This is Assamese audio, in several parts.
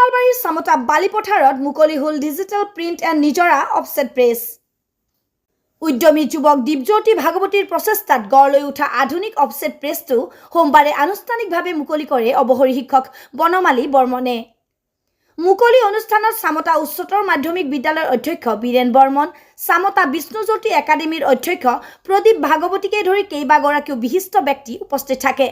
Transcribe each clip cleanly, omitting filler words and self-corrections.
নলবাৰীৰ চামতা বালিপথাৰত মুকলি হ'ল ডিজিটেল প্ৰিণ্ট এণ্ড নিজৰা অফছেট প্ৰেছ। উদ্যমী যুৱক দীপজ্যোতি ভাগৱতীৰ প্ৰচেষ্টাত গঢ় লৈ উঠা আধুনিক অফছেট প্ৰেছটো সোমবাৰে আনুষ্ঠানিকভাৱে মুকলি কৰে অৱসৰী শিক্ষক বনমালী বৰ্মনে। মুকলি অনুষ্ঠানত চামতা উচ্চতৰ মাধ্যমিক বিদ্যালয়ৰ অধ্যক্ষ বীৰেন বৰ্মন, চামতা বিষ্ণুজ্যোতি একাডেমীৰ অধ্যক্ষ প্ৰদীপ ভাগৱতীকে ধৰি কেইবাগৰাকীও বিশিষ্ট ব্যক্তি উপস্থিত থাকে।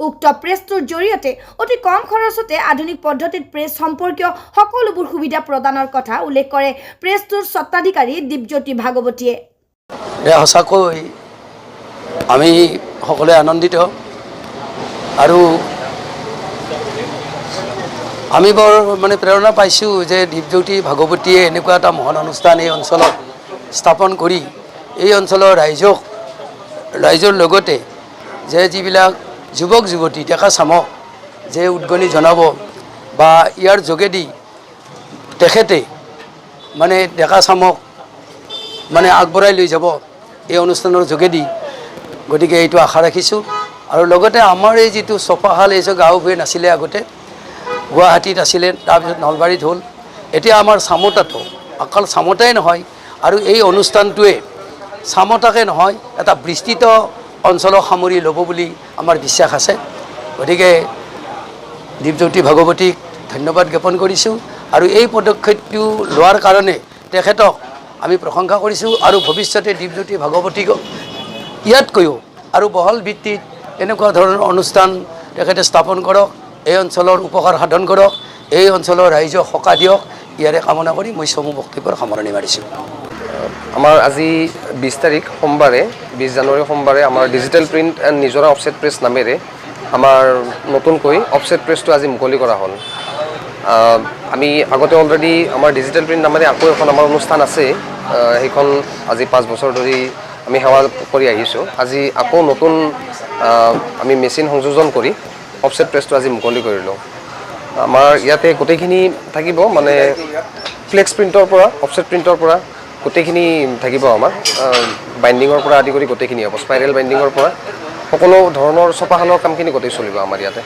উক্ত প্ৰেছটোৰ জৰিয়তে অতি কম খৰচতে আধুনিক পদ্ধতিত প্ৰেছ সম্পৰ্কীয় সকলোবোৰ সুবিধা প্ৰদানৰ কথা উল্লেখ কৰে প্ৰেছটোৰ স্বত্বাধিকাৰী দীপজ্যোতি ভাগৱতীয়ে। সঁচাকৈ আমি সকলোৱে আনন্দিত আৰু আমি বৰ প্ৰেৰণা পাইছোঁ যে দীপজ্যোতি ভাগৱতীয়ে এনেকুৱা এটা মহান অনুষ্ঠান এই অঞ্চলত স্থাপন কৰি এই অঞ্চলৰ ৰাইজৰ লগতে যে যিবিলাক যুৱক যুৱতী ডেকা চামক যে উদগনি জনাব বা ইয়াৰ যোগেদি তেখেতে ডেকা চামক আগবঢ়াই লৈ যাব এই অনুষ্ঠানৰ যোগেদি। গতিকে এইটো আশা ৰাখিছোঁ আৰু লগতে আমাৰ এই যিটো চপাহাল এই যে গাঁও ভূঞে নাছিলে, আগতে গুৱাহাটীত আছিলে, তাৰপিছত নলবাৰীত হ'ল, এতিয়া আমাৰ চামতাতো অকল চামতাই নহয় আৰু এই অনুষ্ঠানটোৱে চামতাকে নহয় এটা বিস্তৃত অঞ্চলক সামৰি ল'ব বুলি আমাৰ বিশ্বাস আছে। গতিকে দীপজ্যোতি ভাগৱতীক ধন্যবাদ জ্ঞাপন কৰিছোঁ আৰু এই পদক্ষেপটো লোৱাৰ কাৰণে তেখেতক আমি প্ৰশংসা কৰিছোঁ আৰু ভৱিষ্যতে দীপজ্যোতি ভাগৱতীক ইয়াতকৈও আৰু বহল ভিত্তিত এনেকুৱা ধৰণৰ অনুষ্ঠান তেখেতে স্থাপন কৰক, এই অঞ্চলৰ উপকাৰ সাধন কৰক, এই অঞ্চলৰ ৰাইজক সকাহ দিয়ক, ইয়াৰে কামনা কৰি মই চমু বক্তব্যৰ সামৰণি মাৰিছোঁ। আমাৰ আজি 20 তাৰিখ সোমবাৰে 20 জানুৱাৰী সোমবাৰে আমাৰ ডিজিটেল প্ৰিণ্ট এণ্ড নিজৰা অফছেট প্ৰেছ নামেৰে আমাৰ নতুনকৈ অফছেট প্ৰেছটো আজি মুকলি কৰা হ'ল। আমি আগতে অলৰেডি আমাৰ ডিজিটেল প্ৰিণ্ট নামেৰে আকৌ এখন আমাৰ অনুষ্ঠান আছে, সেইখন আজি 5 বছৰ ধৰি আমি সেৱা কৰি আহিছোঁ। আজি আকৌ নতুন আমি মেচিন সংযোজন কৰি অফছেট প্ৰেছটো আজি মুকলি কৰিলোঁ। আমাৰ ইয়াতে গোটেইখিনি থাকিব, ফ্লেক্স প্ৰিণ্টৰ পৰা অফছেট প্ৰিণ্টৰ পৰা গোটেইখিনি থাকিব। আমাৰ বাইণ্ডিঙৰ পৰা আদি কৰি গোটেইখিনি হ'ব, স্পাইৰেল বাইণ্ডিঙৰ পৰা সকলো ধৰণৰ চপাহালৰ কামখিনি গোটেই চলিব আমাৰ ইয়াতে।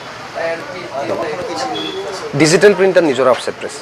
ডিজিটেল প্ৰিণ্ট এণ্ড নিজৰা অফছেট প্ৰেছ।